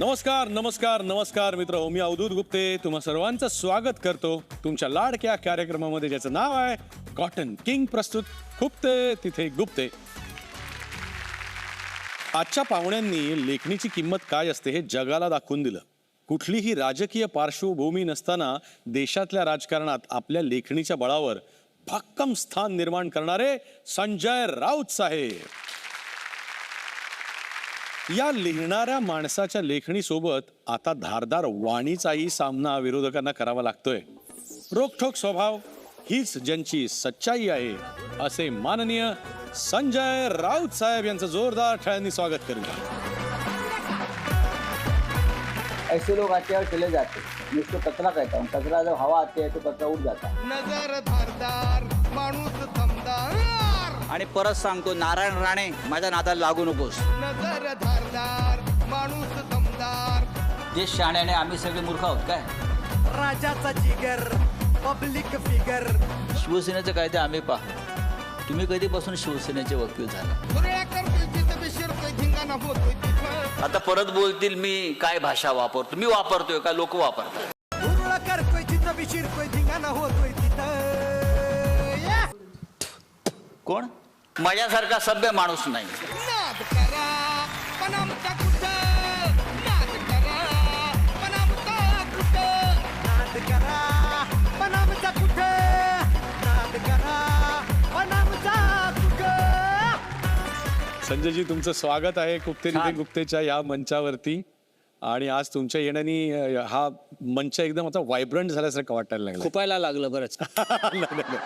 नमस्कार नमस्कार नमस्कार मित्र मी अवधूत गुप्ते तुम्हा सर्वांचं स्वागत करतो तुमच्या लाडक्या कार्यक्रमामध्ये ज्याचं नाव आहे कॉटन किंग प्रस्तुत खुपते तिथे गुप्ते. आजच्या पाहुण्यांनी लेखणीची किंमत काय असते हे जगाला दाखवून दिलं. कुठलीही राजकीय पार्श्वभूमी नसताना देशातल्या राजकारणात आपल्या लेखणीच्या बळावर भक्कम स्थान निर्माण करणारे संजय राऊत साहेब. या लिहिणाऱ्या माणसाच्या लेखणीसोबत आता धारदार वाणीचाही सामना विरोधकांना करावा लागतोय. रोखठोक स्वभाव हीच ज्यांची सच्चाई आहे असे माननीय संजय राऊत साहेब यांचं जोरदार टाळ्यांनी स्वागत करूया. ऐसे लोग आते और चले जाते, मैं इसको कचरा कहता हूँ. कचरा जब हवा आती है तो कचरा उड़ जाता है. नजर धारदार माणूस दमदार आणि परत सांगतो, नारायण राणे माझ्या नादाला लागू नकोस. नजर धारदार माणूस दमदार जे शाण्याने आम्ही सगळे मूर्ख आहोत काय? राजाचा जिगर पब्लिक फिगर शिवसेनेचे कायदे आम्ही पाहू. तुम्ही कधीपासून शिवसेनेचे वकील झाला? धुरळ्या करतोय तिथं बिशिरतोय धिंगाणा होतोय तिथं. आता परत बोलतील मी काय भाषा वापरतो. मी वापरतोय का लोक वापरतात? धुरळा करतोय तिथं बिशिरतोय धिंगाणा होतोय तिथं. या! कोण? माझ्यासारखा सभ्य माणूस नाही. नाद करा पण आमचा कुठं नाद करा पण आमचा कुठं नाद करा पण आमचा कुठं नाद करा पण आमचा कुठं. संजयजी तुमचं स्वागत आहे खुपते तिथे छान. गुप्तेच्या या मंचावरती. आणि आज तुमच्या येण्याने हा मंच एकदम आता व्हायब्रंट झाल्यासारखं वाटायला लागलं. खुपायला लागलं बरंच. नाही.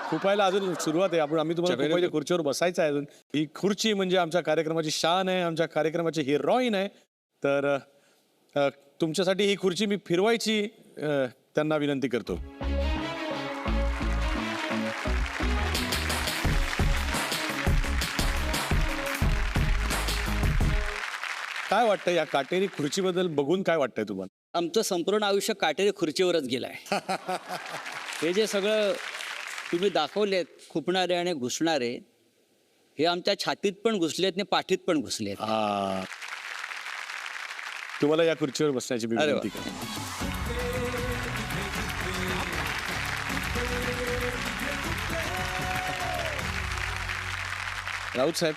खुपायला अजून सुरुवात आहे. आम्ही तुम्हाला खुपायच्या खुर्चीवर बसायचं आहे. अजून ही खुर्ची म्हणजे आमच्या कार्यक्रमाची शान आहे, आमच्या कार्यक्रमाची हिरोईन आहे. तर तुमच्यासाठी ही खुर्ची मी फिरवायची त्यांना विनंती करतो. काय वाटतं या काटेरी खुर्चीबद्दल बघून काय वाटतंय तुम्हाला? आमचं संपूर्ण आयुष्य काटेरी खुर्चीवरच गेलं आहे. हे जे सगळं तुम्ही दाखवलेत खुपणारे आणि घुसणारे, हे आमच्या छातीत पण घुसलेत आणि पाठीत पण घुसलेत. तुम्हाला या खुर्चीवर बसण्याची मी अरे वा. विनंती करतो. राऊत साहेब,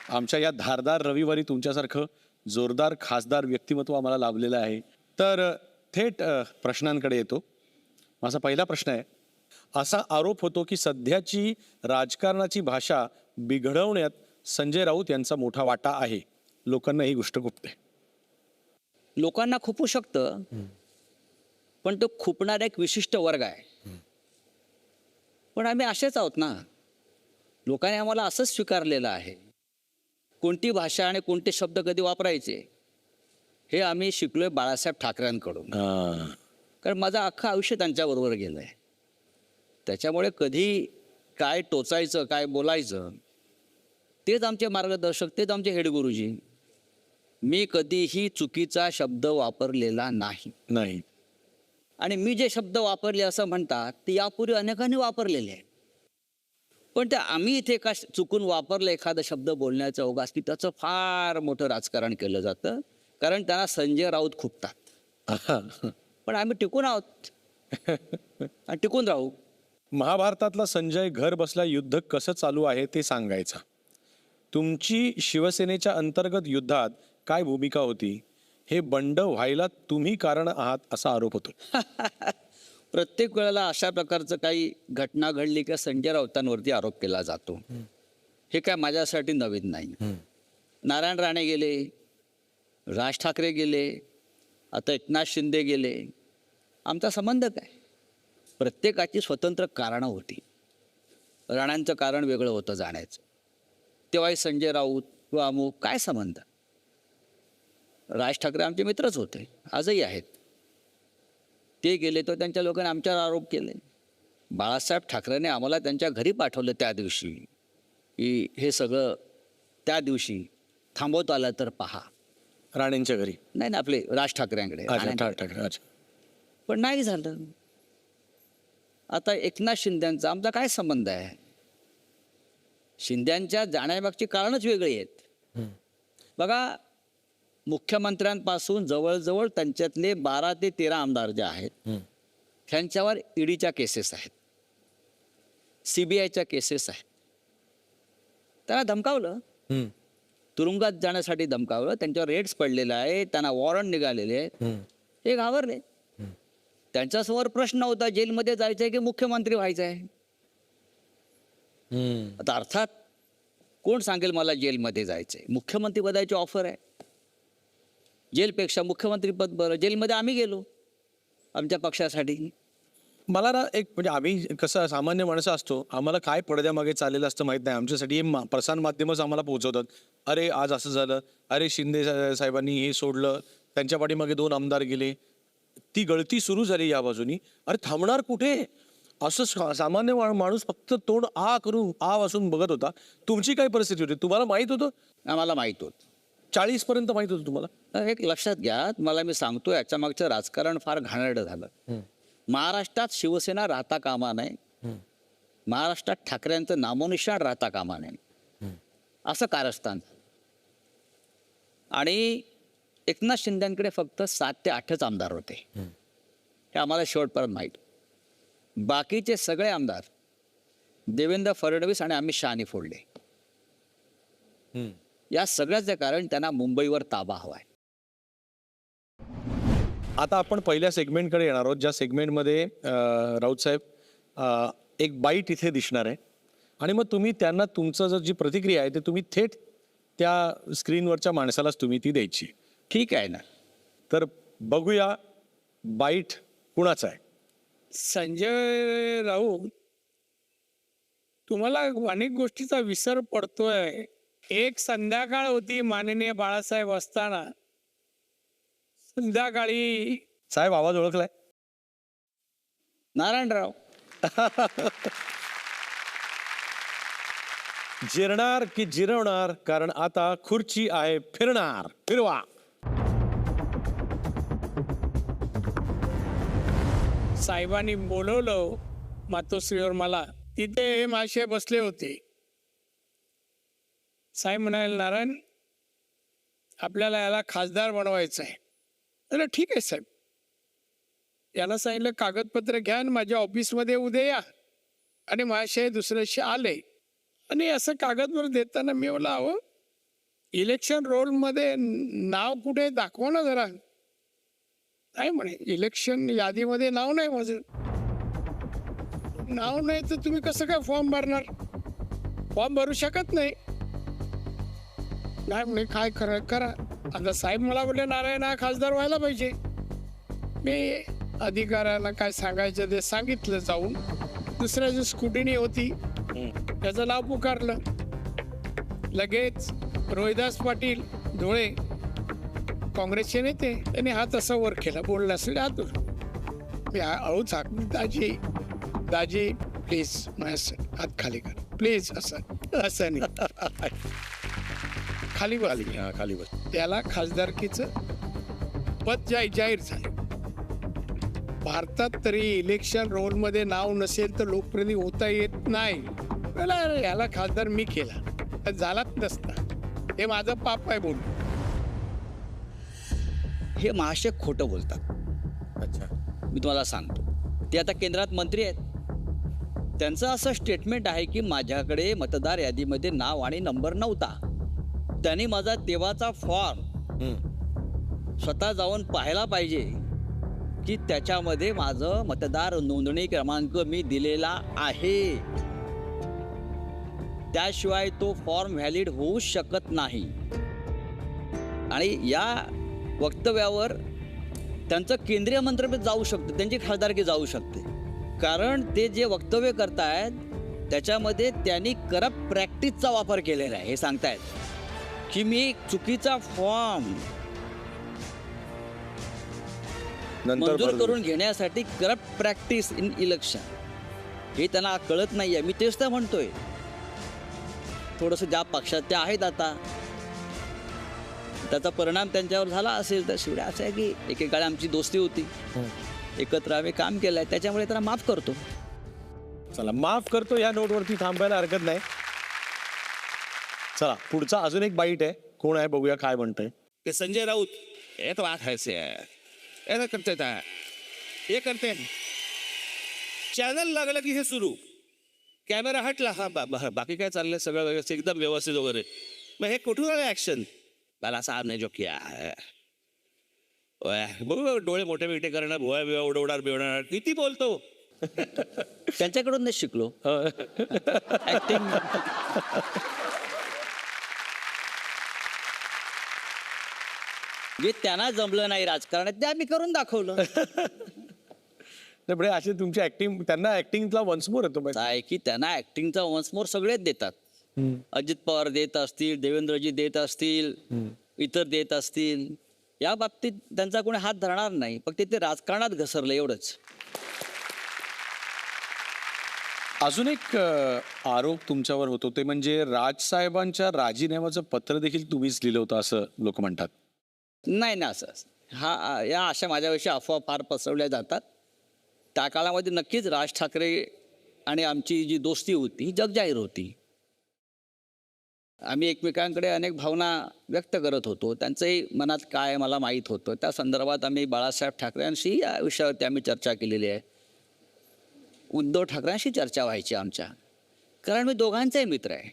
आमच्या या धारदार रविवारी तुमच्यासारखं जोरदार खासदार व्यक्तिमत्व आम्हाला लाभलेलं आहे. तर थेट प्रश्नांकडे येतो. माझा पहिला प्रश्न आहे, असा आरोप होतो की सध्याची राजकारणाची भाषा बिघडवण्यात संजय राऊत यांचा मोठा वाटा आहे. लोकांना ही गोष्ट खुपते. लोकांना खुपू शकतं, पण तो खुपणारा एक विशिष्ट वर्ग आहे. पण आम्ही असेच आहोत ना. लोकांनी आम्हाला असंच स्वीकारलेलं आहे. कोणती भाषा आणि कोणते शब्द कधी वापरायचे हे आम्ही शिकलोय बाळासाहेब ठाकरेंकडून. कारण माझं अख्खं आयुष्य त्यांच्याबरोबर गेलं आहे. त्याच्यामुळे कधी काय टोचायचं काय बोलायचं तेच आमचे मार्गदर्शक, तेच आमचे हेडगुरुजी. मी कधीही चुकीचा शब्द वापरलेला नाही. आणि मी जे शब्द वापरले असं म्हणतात ते यापूर्वी अनेकांनी वापरलेले आहेत. पण ते आम्ही इथे का चुकून वापरलं एखादा शब्द बोलण्याचा ओघास की त्याचं फार मोठं राजकारण केलं जातं. कारण त्यांना संजय राऊत खुपतात. पण आम्ही टिकून आहोत आणि टिकून राहू. महाभारतातला संजय घर बसल्या युद्ध कसं चालू आहे ते सांगायचा. तुमची शिवसेनेच्या अंतर्गत युद्धात काय भूमिका होती? हे बंड व्हायला तुम्ही कारण आहात असा आरोप होतो. प्रत्येक वेळेला अशा प्रकारचं काही घटना घडली की संजय राऊतांवरती आरोप केला जातो. हे काय माझ्यासाठी नवीन नाही. नारायण राणे गेले, राज ठाकरे गेले, आता एकनाथ शिंदे गेले. आमचा संबंध काय? प्रत्येकाची स्वतंत्र कारणं होती. राणांचं कारण वेगळं होतं जाण्याचं. तेव्हाही संजय राऊत व अमुक काय संबंध? राज ठाकरे आमचे मित्रच होते, आजही आहेत. ते गेले तर त्यांच्या लोकांनी आमच्यावर आरोप केले. बाळासाहेब ठाकरेंनी आम्हाला त्यांच्या घरी पाठवलं त्या दिवशी की हे सगळं त्या दिवशी थांबवता आलं तर पहा. राणेंच्या घरी? नाही ना, आपले राज ठाकरेंकडे. पण नाही झालं. आता एकनाथ शिंदेंचा आमचा काय संबंध आहे? शिंद्यांच्या जाण्यामागची कारणच वेगळी आहेत. बघा, मुख्यमंत्र्यांपासून जवळजवळ त्यांच्यातले 12 ते 13 आमदार जे आहेत त्यांच्यावर ईडीच्या केसेस आहेत, CBIच्या केसेस आहेत. त्यांना धमकावलं, तुरुंगात जाण्यासाठी धमकावलं, त्यांच्यावर रेड्स पडलेला आहे, त्यांना वॉरंट निघालेले आहेत. हे घाबरले. त्यांच्यासमोर प्रश्न होता जेलमध्ये जायचं आहे की मुख्यमंत्री व्हायचं आहे. आता अर्थात कोण सांगेल मला जेलमध्ये जायचंय? मुख्यमंत्री पदाची ऑफर आहे. जेलपेक्षा मुख्यमंत्रीपद बरं. जेलमध्ये आम्ही गेलो आमच्या पक्षासाठी. मला ना एक म्हणजे आम्ही कसं सामान्य माणसं असतो, आम्हाला काय पडद्यामागे चाललेलं असतं माहीत नाही. आमच्यासाठी हे प्रसार माध्यमच आम्हाला पोहोचवतात. अरे आज असं झालं, अरे शिंदे साहेबांनी हे सोडलं, त्यांच्या पाठीमागे 2 आमदार गेले, ती गळती सुरू झाली या बाजूनी. अरे थांबणार कुठे? असं सामान्य माणूस फक्त तोंड करून वासून बघत होता. तुमची काय परिस्थिती होती? तुम्हाला माहित होतं? आम्हाला माहीत होत. 40 पर्यंत माहित होतं तुम्हाला? तर एक लक्षात घ्या, मला मी सांगतो याच्या मागचं राजकारण फार घाणेरडं झालं. महाराष्ट्रात शिवसेना राहता कामा नये, महाराष्ट्रात ठाकरेंचं नामोनिशाण राहता कामा नये, असं कारस्थान. आणि एकनाथ शिंदेकडे फक्त 7 ते 8च आमदार होते, हे आम्हाला शेवटपर्यंत माहीत. बाकीचे सगळे आमदार देवेंद्र फडणवीस आणि अमित शहानी फोडले. या सगळ्याचं कारण त्यांना मुंबईवर ताबा हवाय. आता आपण पहिल्या सेगमेंटकडे येणार आहोत, ज्या सेगमेंटमध्ये राऊत साहेब एक बाईट इथे दिसणार आहे आणि मग तुम्ही त्यांना तुमचं जी प्रतिक्रिया आहे ते तुम्ही थेट त्या स्क्रीनवरच्या माणसालाच तुम्ही ती द्यायची. ठीक आहे ना? तर बघूया बाईट कुणाचा आहे. संजय राऊत, तुम्हाला अनेक गोष्टीचा विसर पडतोय. एक संध्याकाळ होती माननीय बाळासाहेब असताना, संध्याकाळी साहेब आवाज ओळखलाय? नारायणराव. जिरणार की जिरवणार? कारण आता खुर्ची आहे फिरणार. फिरवा. साहेबांनी बोलवलं मातोश्रीवर मला. तिथे माशे बसले होते. साहेब म्हणाले, नारायण आपल्याला याला खासदार बनवायचं आहे. अरे ठीक आहे साहेब. याला सांगितलं कागदपत्र घ्या आणि माझ्या ऑफिसमध्ये उद्या या. आणि माशे दुसऱ्याशी आले आणि असं कागदपत्र देताना मी बोला, अहो इलेक्शन रोलमध्ये नाव कुठे दाखवा ना जरा. नाही म्हणे, इलेक्शन यादीमध्ये नाव नाही माझं. नाव नाही तर तुम्ही कसं काय फॉर्म भरणार? फॉर्म भरू शकत नाही. नाही म्हणे, काय करा. आता साहेब मला बोलले, नारायण हा खासदार व्हायला पाहिजे. मी अधिकाऱ्याला काय सांगायचं ते सांगितलं जाऊन. दुसऱ्याची स्कूटीनी होती, त्याचं नाव पुकारलं. लगेच रोहिदास पाटील धुळे, काँग्रेसचे नेते, त्यांनी हात असा वर केला. बोलला असेल हात वर. मी अहो दाजी प्लीज माझ्या हात खाली कर प्लीज. असं नाही, खाली खाली बस. त्याला खासदारकीचं पद जाहीर झालं. भारतात तरी इलेक्शन रोलमध्ये नाव नसेल तर लोकप्रतिनिधी होता येत नाही. याला खासदार मी केला, झालाच नसता. हे माझं पाप आहे बोल. हे महाशय खोटं बोलतात. अच्छा. मी तुम्हाला सांगतो, ते आता केंद्रात मंत्री आहेत. त्यांचं असं स्टेटमेंट आहे की माझ्याकडे मतदार यादीमध्ये नाव आणि नंबर नव्हता. त्यांनी माझा तेव्हाचा फॉर्म स्वतः जाऊन पाहायला पाहिजे की त्याच्यामध्ये माझं मतदार नोंदणी क्रमांक मी दिलेला आहे. त्याशिवाय तो फॉर्म व्हॅलिड होऊ शकत नाही. आणि या वक्तव्यावर त्यांचं केंद्रीय मंत्रिपद जाऊ शकतं, त्यांची खासदारकी जाऊ शकते. कारण ते जे वक्तव्य करतायत त्याच्यामध्ये त्यांनी करप्ट प्रॅक्टिसचा वापर केलेला आहे. हे सांगतायत की मी एक चुकीचा फॉर्म मंजूर करून घेण्यासाठी करप्ट प्रॅक्टिस इन इलेक्शन, हे त्यांना कळत नाहीये. मी तेच तर म्हणतोय. थोडंसं ज्या पक्षात ते आहेत आता, त्याचा परिणाम त्यांच्यावर झाला असेल तर शिवड्या असं आहे की एकेकाळी आमची दोस्ती होती, एकत्र आम्ही काम केलंय, त्याच्यामुळे त्यांना माफ करतो. चला, माफ करतो या नोटवरती थांबायला हरकत नाही. चला, पुढचा अजून एक बाईट आहे. कोण आहे बघूया काय म्हणतंय. कि संजय राउत ये तो बात है से ऐसा करते था, ये करते हैं, चॅनल लागलं की हे सुरू, कॅमेरा हटला, हा बाकी काय चाललंय सगळं व्यवस्थित, एकदम व्यवस्थित वगैरे. मग हे कुठून आलं ऍक्शन? मला साहब ने जो किया है, बघ डोळे मोठे बिटे करणार, भुवा बिवा उडवणार बिवणार, किती बोलतो. त्यांच्याकडूनच शिकलो ऍक्टिंग. जे त्यांना जमलं नाही राजकारणात ते आम्ही करून दाखवलं. नाही पण असे तुमची ऍक्टिंग, त्यांना ऍक्टिंगला वन्स मोर येतो माहिती? आहे की त्यांना ऍक्टिंगचा वन्स मोर सगळेच देतात. अजित पवार देत असतील, देवेंद्रजी देत असतील, इतर देत असतील, या बाबतीत त्यांचा कोणी हात धरणार नाही. फक्त ते राजकारणात घसरलं एवढंच. अजून एक आरोप तुमच्यावर होतो ते म्हणजे राजसाहेबांच्या राजीनाम्याचं पत्र देखील तुम्हीच लिहिलं होतं असं लोक म्हणतात. नाही ना, असं या अशा माझ्याविषयी अफवा फार पसरवल्या जातात. त्या काळामध्ये नक्कीच राज ठाकरे आणि आमची जी दोस्ती होती ही जगजाहीर होती. आम्ही एकमेकांकडे अनेक भावना व्यक्त करत होतो. त्यांचंही मनात काय मला माहीत होतं. त्या संदर्भात आम्ही बाळासाहेब ठाकरेंशी या विषयावरती आम्ही चर्चा केलेली आहे. उद्धव ठाकरेंशी चर्चा व्हायची आमच्या, कारण मी दोघांचाही मित्र आहे.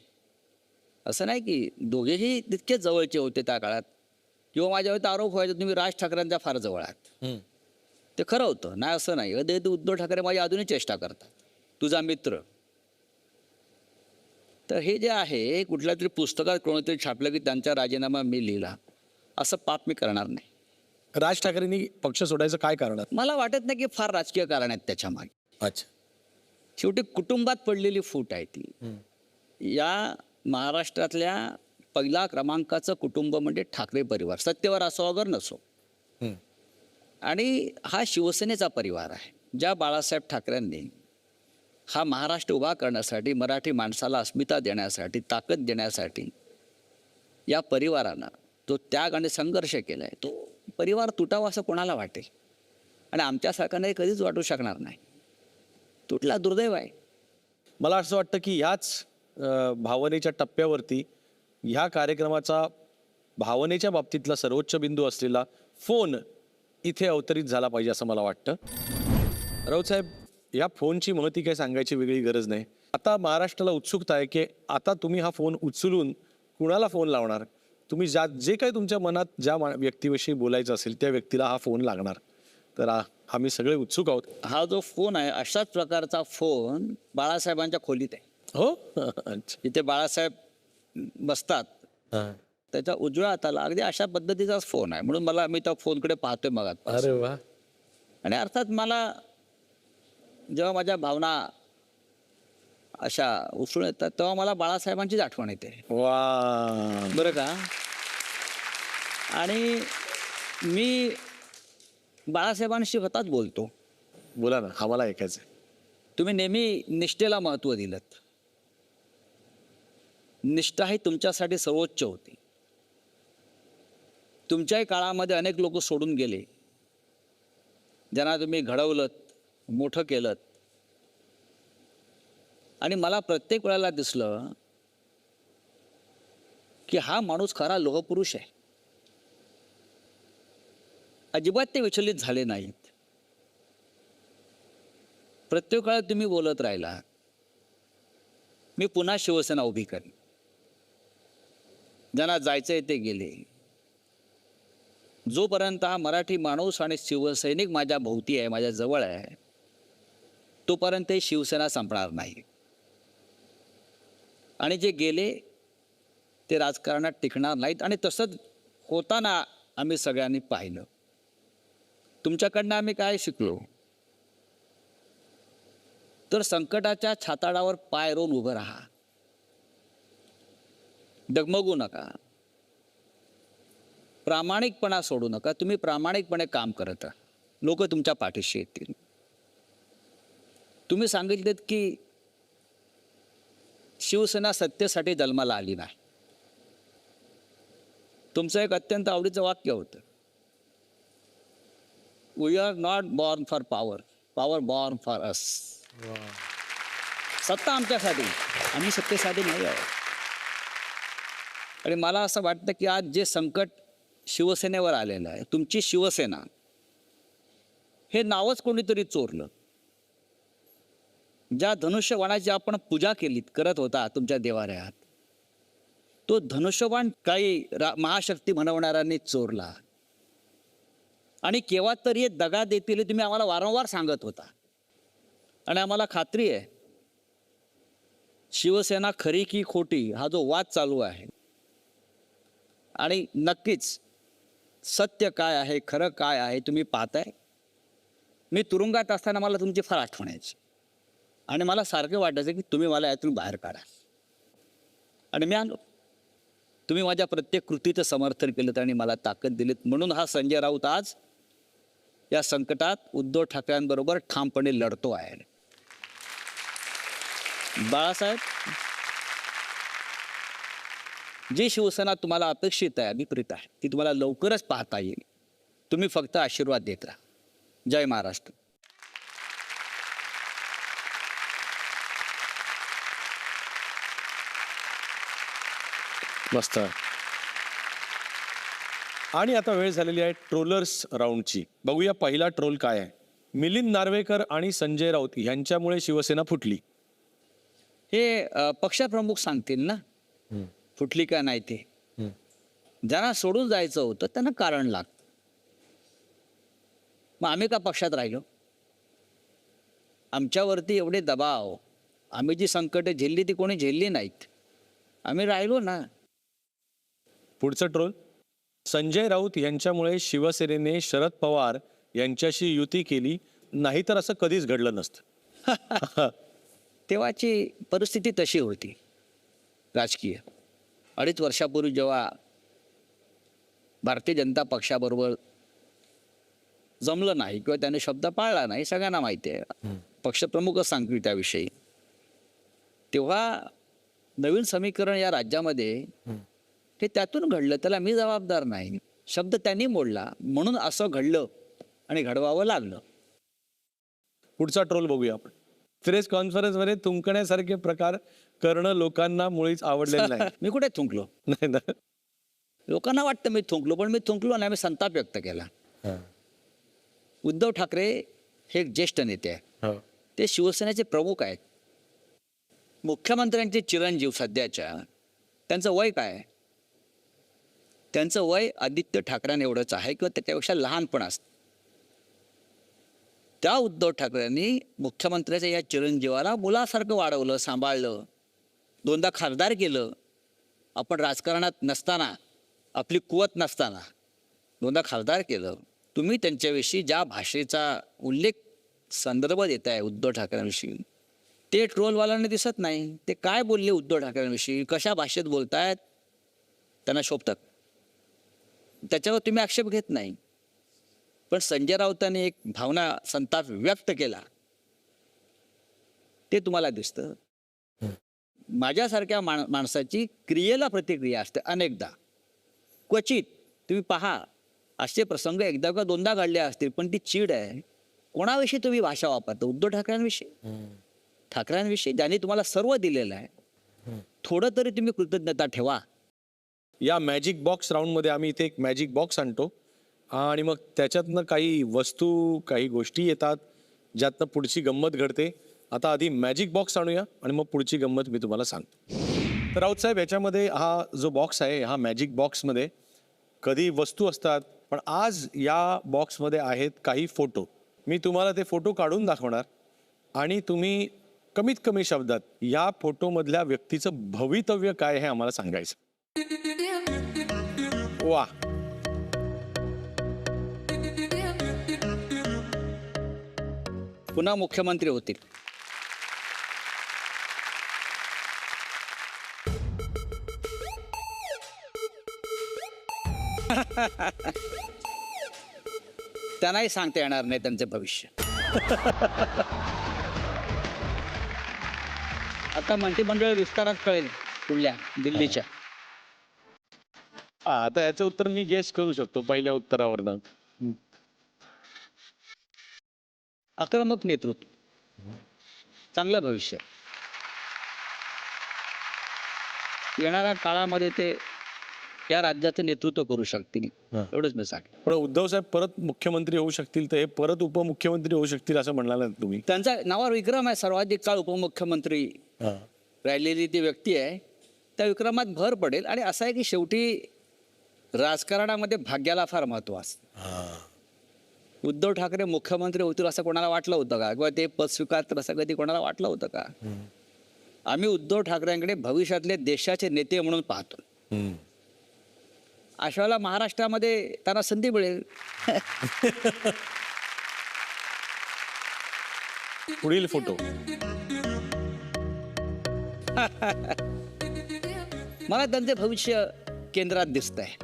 असं नाही की दोघेही तितके जवळचे होते त्या काळात. किंवा माझ्यावरती आरोप व्हायचा तुम्ही राज ठाकरेंच्या फार जवळ आहात. ते खरं होतं, नाही असं नाही. उद्धव ठाकरे माझी अजूनही चेष्टा करतात, तुझा मित्र. तर हे जे आहे कुठल्या तरी पुस्तकात कोणीतरी छापलं की त्यांचा राजीनामा मी लिहिला, असं पाप मी करणार नाही. राज ठाकरेंनी पक्ष सोडायचं काय कारण आहे? मला वाटत नाही की फार राजकीय कारण आहेत त्याच्या मागे. अच्छा. शेवटी कुटुंबात पडलेली फूट आहे ती. या महाराष्ट्रातल्या पहिला क्रमांकाचं कुटुंब म्हणजे ठाकरे परिवार, सत्तेवर असो अगर नसो. आणि हा शिवसेनेचा परिवार आहे. ज्या बाळासाहेब ठाकरेंनी हा महाराष्ट्र उभा करण्यासाठी, मराठी माणसाला अस्मिता देण्यासाठी, ताकद देण्यासाठी या परिवारानं तो त्याग आणि संघर्ष केला आहे, तो परिवार तुटावा असं कोणाला वाटेल? आणि आमच्यासारखा नाही कधीच वाटू शकणार नाही. तुटला दुर्दैव आहे. मला असं वाटतं की ह्याच भावनेच्या टप्प्यावरती ह्या कार्यक्रमाचा भावनेच्या बाबतीतला सर्वोच्च बिंदू असलेला फोन इथे अवतरित झाला पाहिजे असं मला वाटतं. राऊत साहेब, या फोनची महती काय सांगायची वेगळी गरज नाही. आता महाराष्ट्राला उत्सुकता आहे की आता तुम्ही हा फोन उचलून कुणाला फोन लावणार? तुम्ही जे काही तुमच्या मनात ज्या व्यक्तीविषयी बोलायचं असेल त्या व्यक्तीला हा फोन लागणार. तर आम्ही सगळे उत्सुक आहोत. हा जो फोन आहे अशाच प्रकारचा फोन बाळासाहेबांच्या खोलीत आहे. हो. अच्छा. इथे बाळासाहेब बसतात, त्याच्या उजव्या हाताला अगदी अशा पद्धतीचाच फोन आहे. म्हणून मी त्या फोनकडे पाहतोय मग. अरे वा. आणि अर्थात मला जेव्हा माझ्या भावना अशा उचलून येतात तेव्हा मला बाळासाहेबांचीच आठवण येते. वा. बरं का. आणि मी बाळासाहेबांशी स्वतःच बोलतो. बोला ना, आम्हाला ऐकायचं. तुम्ही नेहमी निष्ठेला महत्त्व दिलं. निष्ठा ही तुमच्यासाठी सर्वोच्च होती. तुमच्याही काळामध्ये अनेक लोक सोडून गेले, ज्यांना तुम्ही घडवलं, मोठं केलं. आणि मला प्रत्येक वेळेला दिसलं की हा माणूस खरा लोहपुरुष आहे. अजिबात ते विचलित झाले नाहीत. प्रत्येक वेळा तुम्ही बोलत राहिला, मी पुन्हा शिवसेना उभी करेन. ज्यांना जायचंय ते गेले. जोपर्यंत हा मराठी माणूस आणि शिवसैनिक माझ्या भोवती आहे, माझ्या जवळ आहे, तोपर्यंत ही शिवसेना संपणार नाही. आणि जे गेले ते राजकारणात टिकणार नाहीत. आणि तसंच होताना आम्ही सगळ्यांनी पाहिलं. तुमच्याकडनं आम्ही काय शिकलो? तर संकटाच्या छाताडावर पाय रोवून उभं राहा, डगमगू नका, प्रामाणिकपणा सोडू नका. तुम्ही प्रामाणिकपणे काम करत राहा, लोक तुमच्या पाठीशी येतील. तुम्ही सांगितलेत की शिवसेना सत्तेसाठी जन्माला आली नाही. तुमचं एक अत्यंत आवडीचं वाक्य होतं, we are not born for power, power born for us. सत्ता आमच्यासाठी, आम्ही सत्तेसाठी नाही आहोत. आणि मला असं वाटतं की आज जे संकट शिवसेनेवर आलेलं आहे. तुमची शिवसेना हे नावच कोणीतरी चोरलं. ज्या धनुष्यबाणाची आपण पूजा करत होता तुमच्या देवाऱ्यात, तो धनुष्यबाण काही महाशक्ती म्हणवणाऱ्यांनी चोरला. आणि केव्हा तरी हे दगा देतील हे तुम्ही आम्हाला वारंवार सांगत होता. आणि आम्हाला खात्री आहे शिवसेना खरी की खोटी हा जो वाद चालू आहे, आणि नक्कीच सत्य काय आहे, खरं काय आहे तुम्ही पाहताय. मी तुरुंगात असताना मला तुमची फार आठवण यायची आणि मला सारखं वाटायचं की तुम्ही मला यातून बाहेर काढा. आणि मी आलो. तुम्ही माझ्या प्रत्येक कृतीचं समर्थन केलं आणि मला ताकद दिलीत. म्हणून हा संजय राऊत आज या संकटात उद्धव ठाकरेंबरोबर ठामपणे लढतो आहे. बाळासाहेब, जी शिवसेना तुम्हाला अपेक्षित आहे, अभिप्रेत आहे, ती तुम्हाला लवकरच पाहता येईल. तुम्ही फक्त आशीर्वाद देत राहा. जय महाराष्ट्र. मस्त. आणि आता वेळ झालेली आहे ट्रोलर्स राऊंडची. बघूया पहिला ट्रोल काय आहे. मिलिंद नार्वेकर आणि संजय राऊत यांच्यामुळे शिवसेना फुटली. हे पक्षप्रमुख सांगतील ना फुटली का नाही ते. ज्यांना सोडून जायचं होतं त्यांना कारण लागतं. मग आम्ही का पक्षात राहिलो? आमच्यावरती एवढे दबाव, आम्ही जी संकटे झेलली ती कोणी झेलली नाहीत. आम्ही राहिलो ना. पुढचं ट्रोल. संजय राऊत यांच्यामुळे शिवसेनेने शरद पवार यांच्याशी युती केली, नाहीतर असं कधीच घडलं नसतं. तेव्हाची परिस्थिती तशी होती राजकीय. 2.5 वर्षापूर्वी जेव्हा भारतीय जनता पक्षाबरोबर जमलं नाही किंवा त्याने शब्द पाळला नाही, सगळ्यांना माहिती आहे. पक्षप्रमुखच सांगतील त्याविषयी. तेव्हा नवीन समीकरण या राज्यामध्ये हे त्यातून घडलं, त्याला मी जबाबदार नाही. शब्द त्यांनी मोडला म्हणून असं घडलं आणि घडवावं लागलं. पुढचा ट्रोल बघूया आपण. प्रेस कॉन्फरन्समध्ये थुंकण्यासारखे प्रकार करणं लोकांना मुळीच आवडलेलं नाही. मी कुठे थुंकलो? नाही ना. लोकांना वाटतं मी थुंकलो, पण मी थुंकलो नाही. मी संताप व्यक्त केला. उद्धव ठाकरे हे एक ज्येष्ठ नेते आहे. ते शिवसेनेचे प्रमुख आहेत. मुख्यमंत्र्यांचे चिरंजीव सध्याच्या, त्यांचं वय काय आहे? त्यांचं वय आदित्य ठाकरें एवढंच आहे किंवा त्याच्यापेक्षा लहान पण असतं. त्या उद्धव ठाकरेंनी मुख्यमंत्र्याच्या या चिरंजीवाला मुलासारखं वाढवलं, सांभाळलं, 2दा खासदार केलं. आपण राजकारणात नसताना, आपली कुवत नसताना 2दा खासदार केलं. तुम्ही त्यांच्याविषयी ज्या भाषेचा उल्लेख, संदर्भ देताय उद्धव ठाकरेंविषयी, ते ट्रोलवाल्यांना दिसत नाही. ते काय बोलले उद्धव ठाकरेंविषयी, कशा भाषेत बोलतायत, त्यांना शोभतात. त्याच्यावर तुम्ही आक्षेप घेत नाही. पण संजय राऊतांनी एक भावना, संताप व्यक्त केला, ते तुम्हाला दिसतं. माझ्यासारख्या माणसाची क्रियेला प्रतिक्रिया असते अनेकदा. क्वचित तुम्ही पहा असे प्रसंग एकदा का 2दा घडले असतील, पण ती चीड आहे. कोणाविषयी तुम्ही भाषा वापरता? उद्धव ठाकरेंविषयी ज्यांनी तुम्हाला सर्व दिलेलं आहे. थोडं तरी तुम्ही कृतज्ञता ठेवा. या मॅजिक बॉक्स राऊंडमध्ये आम्ही इथे एक मॅजिक बॉक्स आणतो आणि मग त्याच्यातनं काही वस्तू, काही गोष्टी येतात, ज्यातनं पुढची गंमत घडते. आता आधी मॅजिक बॉक्स आणूया आणि मग पुढची गंमत मी तुम्हाला सांगतो. तर राऊत साहेब, याच्यामध्ये हा जो बॉक्स आहे, हा मॅजिक बॉक्समध्ये कधी वस्तू असतात, पण आज या बॉक्समध्ये आहेत काही फोटो. मी तुम्हाला ते फोटो काढून दाखवणार आणि तुम्ही कमीत कमी शब्दात या फोटोमधल्या व्यक्तीचं भवितव्य काय हे आम्हाला सांगायचं. वा. पुन्हा मुख्यमंत्री होतील. त्यांनाही सांगता येणार नाही त्यांचे भविष्य. आता मंत्रिमंडळ विस्तारात कळेल पुढल्या दिल्लीच्या. आता याचं उत्तर मी गेस करू शकतो पहिल्या उत्तरावरनं. आक्रमक नेतृत्व, चांगलं भविष्य. येणाऱ्या काळामध्ये ते या राज्याचं नेतृत्व करू शकतील एवढंच मी सांगेन. पण उद्धव साहेब परत मुख्यमंत्री होऊ शकतील तर हे परत उपमुख्यमंत्री होऊ शकतील असं म्हणाला तुम्ही. त्यांचा नावावर विक्रम आहे, सर्वाधिक काळ उपमुख्यमंत्री राहिलेली ती व्यक्ती आहे. त्या विक्रमात भर पडेल. आणि असं आहे की शेवटी राजकारणामध्ये भाग्याला फार महत्व असतं. उद्धव ठाकरे मुख्यमंत्री होतील असं कोणाला वाटलं होतं का, किंवा ते पद स्वीकारतील असं कधी कोणाला वाटलं होतं का? आम्ही उद्धव ठाकरेंकडे भविष्यातले देशाचे नेते म्हणून पाहतो. अशा वेळेला महाराष्ट्रामध्ये त्यांना संधी मिळेल. पुढील फोटो. मला त्यांचे भविष्य केंद्रात दिसतंय.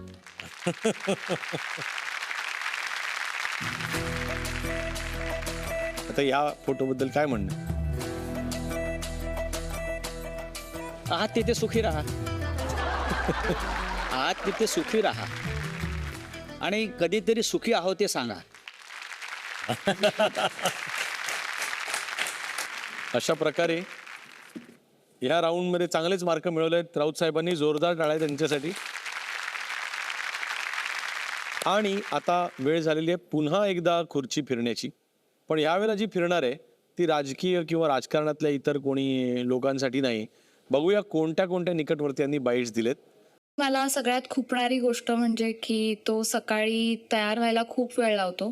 आता या फोटोबद्दल काय म्हणणं? आहात तिथे सुखी राहा. आहात तिथे सुखी राहा आणि कधीतरी सुखी आहोत ते सांगा. अशा प्रकारे या राऊंडमध्ये चांगलेच मार्क मिळवले आहेत राऊत साहेबांनी. जोरदार टाळ्या त्यांच्यासाठी. आणि आता वेळ झालेली आहे पुन्हा एकदा खुर्ची फिरण्याची. पण यावेळेला जी फिरणार आहे ती राजकीय किंवा राजकारणातल्या इतर कोणी लोकांसाठी नाही. बघूया कोणत्या कोणत्या निकटवर्ती यांनी बाईट्स दिलेत. मला सगळ्यात खुपणारी गोष्ट म्हणजे की तो सकाळी तयार व्हायला खूप वेळ लावतो.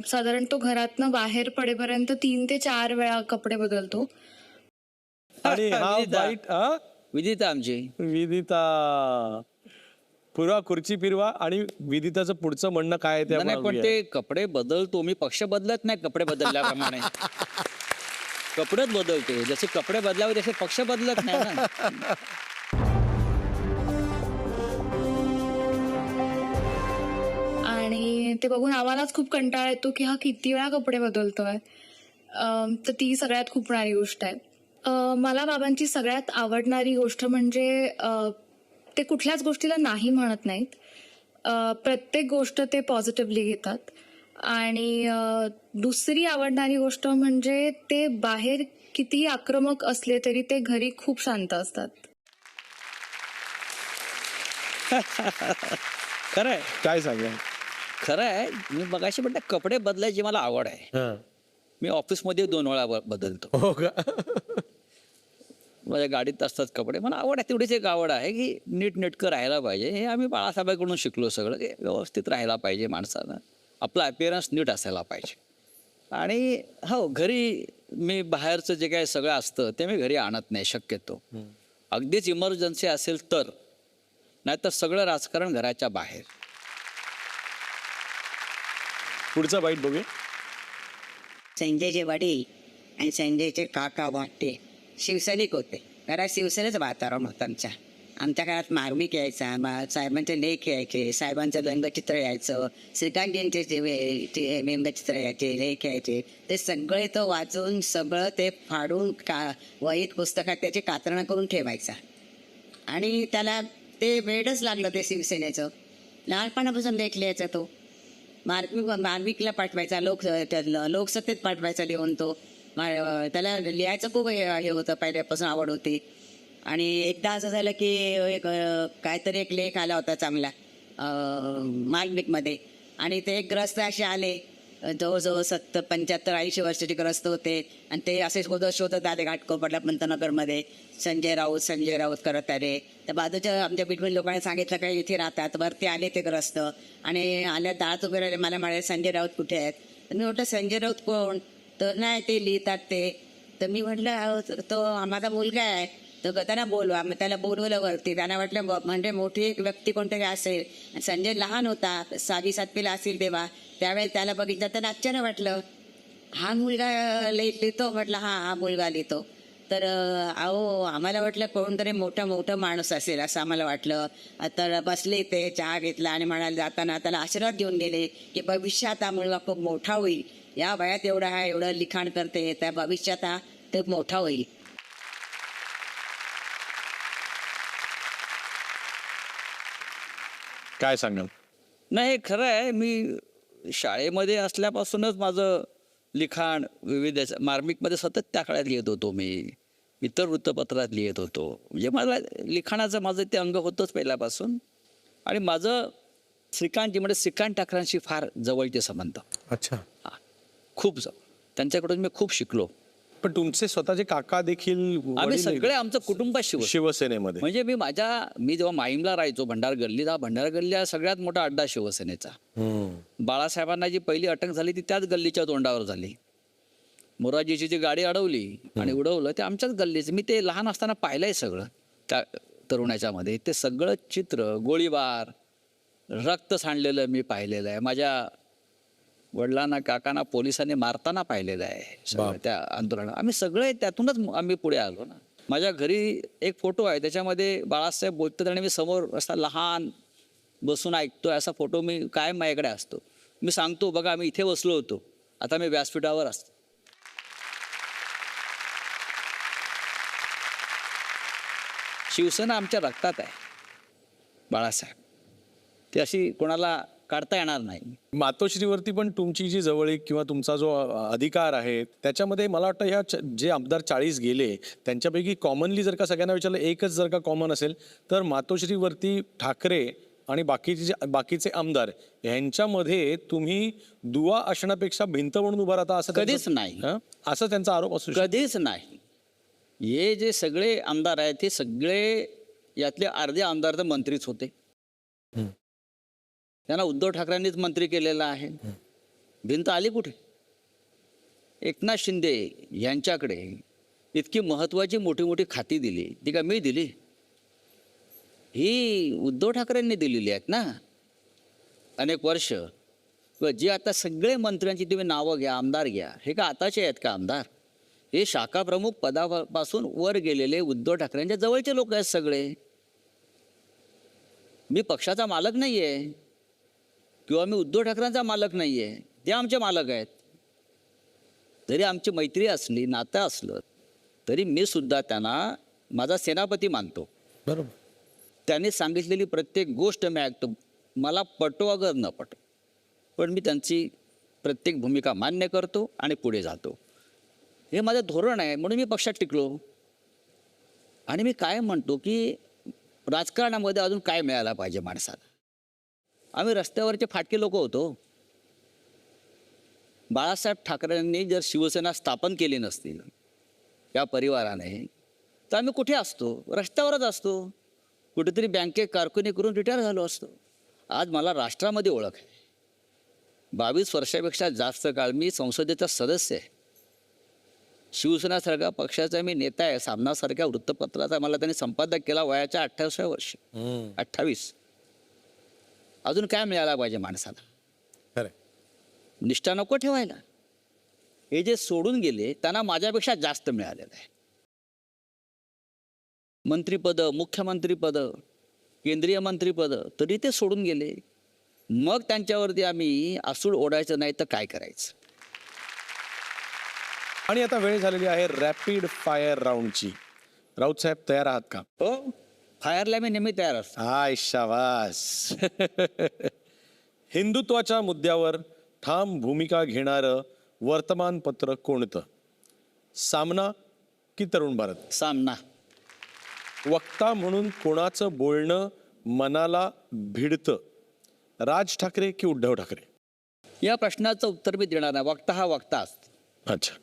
साधारण तो घरातनं बाहेर पडेपर्यंत 3 ते 4 वेळा कपडे बदलतो. आणि हा विदिता. बाईट विदिता आमची. विदिता पुरा खुर्ची फिरवा. आणि विदिताचं पुढचं म्हणणं काय आहे ते आपण नाही, पण बघूया. ते कपडे बदलतो. मी पक्ष बदलत नाही कपडे बदलल्याप्रमाणे. कपडेच बदलते. जसे कपडे बदलावे तसे पक्ष बदलत नाही ना. आणि ते बघून आम्हालाच खूप कंटाळा येतो की हा किती वेळा कपडे बदलतोय. तर ती सगळ्यात खुपणारी गोष्ट आहे. मला बाबांची सगळ्यात आवडणारी गोष्ट म्हणजे ते कुठल्याच गोष्टीला नाही म्हणत नाहीत. प्रत्येक गोष्ट ते पॉझिटिव्हली घेतात. आणि दुसरी आवडणारी गोष्ट म्हणजे ते बाहेर किती आक्रमक असले तरी ते घरी खूप शांत असतात. खरं आहे. काय सांगा. खरं आहे. मी बघायची म्हणते कपडे बदलायची मला आवड आहे. मी ऑफिसमध्ये 2 वेळा बदलतो. हो का. माझ्या गाडीत असतात कपडे. मला आवड आहे. तेवढीच एक आवड आहे की नीटनेटकं राहायला पाहिजे. हे आम्ही बाळासाहेबांकडून शिकलो सगळं की व्यवस्थित राहायला पाहिजे माणसानं. आपला अपिअरन्स नीट असायला पाहिजे. आणि हो, घरी मी बाहेरचं जे काय सगळं असतं ते मी घरी आणत नाही शक्यतो. अगदीच इमर्जन्सी असेल तर, नाहीतर सगळं राजकारण घराच्या बाहेर. पुढचा बाईट बघूया. संजयचे वडील आणि संजयचे काका वाटते शिवसैनिक होते. घरात शिवसेनेचं वातावरण होतं आमच्या. आमच्या काळात मार्मिक यायचा, साहेबांचे लेख यायचे, साहेबांचं व्यंगचित्र यायचं, श्रीकांतजींचे जे व्यंगचित्र यायचे, लेख यायचे, ते सगळे तो वाचून सगळं ते फाडून वहीत पुस्तकात त्याची कात्रणं करून ठेवायचा. आणि त्याला ते वेडच लागलं ते शिवसेनेचं. लहानपणापासून लेख लिहायचा तो. मार्मिकला पाठवायचा, लोकसत्तेत पाठवायचा लिहून तो. त्याला लिहायचं खूप हे होतं, पहिल्यापासून आवड होती. आणि एकदा असं झालं की काहीतरी एक लेख आला होता चांगला मार्मिकमध्ये. आणि ते ग्रस्त असे आले, जवळजवळ 75-80 वर्षाचे ग्रस्त होते. आणि ते असे शोधत आले घाटकोपरला पंतनगरमध्ये. संजय राऊत करत आले. त्या बाजूच्या आमच्या बिटवीन लोकांनी सांगितलं काय इथे राहतात. वरती आले ते ग्रस्त आणि आल्या दाळात उभे राहिले. मला म्हणाले संजय राऊत कुठे आहेत. तर मी म्हटलं संजय राऊत कोण. तर नाही ते लिहितात ते. तर मी म्हटलं तो माझा मुलगा आहे. तर त्यांना बोलवा. मग त्याला बोलवलं वरती. त्यांना वाटलं म्हणजे मोठी एक व्यक्ती कोणतरी असेल. संजय लहान होता, 6वी-7वीला असेल तेव्हा. त्यावेळेस त्याला बघितलं तर आश्चर्य वाटलं. हा मुलगा लिहितो. म्हटलं हा मुलगा लिहितो. तर आम्हाला वाटलं कोणतरी मोठं माणूस असेल असं आम्हाला वाटलं. तर बसले ते, चहा घेतला आणि म्हणाले जाताना त्याला आशीर्वाद देऊन गेले की भविष्यात हा मुलगा खूप मोठा होईल. या वयात एवढं लिखाण करते, त्या भविष्यात हा ते मोठा होईल. काय सांगाल. नाही, खरं आहे. मी शाळेमध्ये असल्यापासूनच माझं लिखाण विविध मार्मिकमध्ये सतत त्या काळात लिहित होतो. मी इतर वृत्तपत्रात लिहित होतो. म्हणजे मला लिखाणाचं माझं ते अंग होतंच पहिल्यापासून. आणि माझं श्रीकांतजी म्हणजे श्रीकांत ठाकरेंशी फार जवळचे संबंध. अच्छा. हा, खूप जवळ. त्यांच्याकडून मी खूप शिकलो. पण तुमचे स्वतःचे काका देखील आम्ही वडील सगळे आमचं कुटुंब शिवसेनेमध्ये. म्हणजे मी जेव्हा माहीमला राहायचो भंडार गल्लीला, भंडार गल्लीला सगळ्यात मोठा अड्डा शिवसेनेचा. बाळासाहेबांना जी पहिली अटक झाली ती त्याच गल्लीच्या तोंडावर झाली. मोराजीची जी गाडी अडवली आणि उडवलं ते आमच्याच गल्लीचं. मी ते लहान असताना पाहिलंय सगळं त्या तरुणाच्या मध्ये. ते सगळं चित्र, गोळीबार, रक्त सांडलेलं मी पाहिलेलं आहे. माझ्या वडिलांना काकांना पोलिसांनी मारताना पाहिलेलं आहे सगळं त्या आंदोलनात. आम्ही सगळे त्यातूनच आम्ही पुढे आलो ना. माझ्या घरी एक फोटो आहे त्याच्यामध्ये बाळासाहेब बोलतात आणि मी समोर असा लहान बसून ऐकतोय असा फोटो मी कायम माझ्याकडे असतो. मी सांगतो बघा आम्ही इथे बसलो होतो, आता मी व्यासपीठावर असतो. शिवसेना आमच्या रक्तात आहे बाळासाहेब. ती अशी कोणाला काढता येणार नाही. मातोश्रीवरती पण तुमची जी जवळीक किंवा तुमचा जो अधिकार आहे त्याच्यामध्ये मला वाटतं ह्या जे आमदार 40 गेले त्यांच्यापैकी कॉमनली जर का सगळ्यांना विचारलं एकच जर का कॉमन असेल तर मातोश्रीवरती ठाकरे आणि बाकीचे आमदार यांच्यामध्ये तुम्ही दुवा असण्यापेक्षा भिंत म्हणून उभा राहता असं कधीच नाही. असं त्यांचा आरोप असू शकतो. कधीच नाही. हे जे सगळे आमदार आहेत ते सगळे यातले अर्धे आमदार तर मंत्रीच होते. त्यांना उद्धव ठाकरेंनीच मंत्री केलेलं आहे. भिंत आली कुठे? एकनाथ शिंदे यांच्याकडे इतकी महत्वाची मोठी मोठी खाती दिली ती का मी दिली? ही उद्धव ठाकरेंनी दिलेली आहेत ना अनेक वर्ष. जी आता सगळे मंत्र्यांची तुम्ही नावं घ्या, आमदार घ्या, हे का आताचे आहेत का आमदार? हे शाखा प्रमुख पदापासून वर गेलेले उद्धव ठाकरेंच्या जवळचे लोक आहेत सगळे. मी पक्षाचा मालक नाही आहे किंवा मी उद्धव ठाकरेंचा मालक नाही आहे, ते आमचे मालक आहेत. जरी आमची मैत्री असली, नातं असलं तरी मी सुद्धा त्यांना माझा सेनापती मानतो. बरोबर. त्यांनी सांगितलेली प्रत्येक गोष्ट मी ऐकतो, मला पटो अगर न पटो, पण मी त्यांची प्रत्येक भूमिका मान्य करतो आणि पुढे जातो. हे माझं धोरण आहे, म्हणून मी पक्षात टिकलो. आणि मी काय म्हणतो की राजकारणामध्ये अजून काय मिळायला पाहिजे माणसाला. आम्ही रस्त्यावरचे फाटके लोक होतो. बाळासाहेब ठाकरेंनी जर शिवसेना स्थापन केली नसतील या परिवाराने तर आम्ही कुठे असतो? रस्त्यावरच असतो. कुठेतरी बँकेत कारकुनी करून रिटायर झालो असतो. आज मला राष्ट्रामध्ये ओळख आहे. 22 वर्षापेक्षा जास्त काळ मी संसदेचा सदस्य आहे. शिवसेनासारख्या पक्षाचा मी नेता आहे. सामनासारख्या वृत्तपत्राचा मला त्यांनी संपादक केला वयाच्या 28व्या वर्षी. 28. अजून काय मिळायला पाहिजे माणसाला? खरं. निष्ठा नको ठेवायला. हे जे सोडून गेले त्यांना माझ्यापेक्षा जास्त मिळालेलं आहे. मंत्रीपद, मुख्यमंत्रीपद, केंद्रीय मंत्रीपद, तरी ते सोडून गेले. मग त्यांच्यावरती आम्ही आसूड ओढायचं नाही तर काय करायचं? आणि आता वेळ झालेली आहे रॅपिड फायर राऊंडची. राऊत साहेब तयार आहात का? हो, फायरला मी नेहमी तयार असतो. हाय शाबास. हिंदुत्वाच्या मुद्द्यावर ठाम भूमिका घेणारं वर्तमानपत्र कोणतं? सामना की तरुण भारत? सामना. वक्ता म्हणून कोणाचं बोलणं मनाला भिडतं? राज ठाकरे की उद्धव ठाकरे? या प्रश्नाचं उत्तर मी देणार नाही. वक्ता हा वक्ता असतो. अच्छा.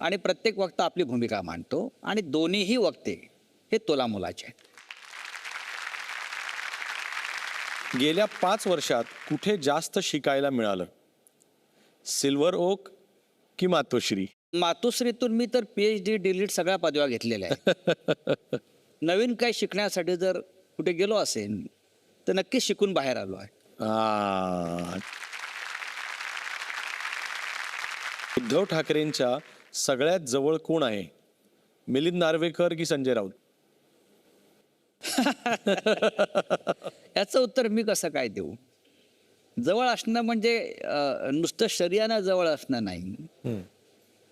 आणि प्रत्येक वक्ता आपली भूमिका मांडतो आणि दोन्हीही वक्ते हे तोलामोलाचे आहेत. गेल्या 5 वर्षात कुठे जास्त शिकायला मिळालं? सिल्वर ओक की मातोश्री? मातोश्रीतून मी तर PhD डिलीट सगळ्या पदव्या घेतलेल्या आहेत. नवीन काही शिकण्यासाठी जर कुठे गेलो असेल तर नक्कीच शिकून बाहेर आलो आहे. उद्धव ठाकरेंच्या सगळ्यात जवळ कोण आहे? मिलिंद नार्वेकर की संजय राऊत? याचं उत्तर मी कसं काय देऊ? जवळ असणं म्हणजे नुसतं शरीरानं जवळ असणं नाही.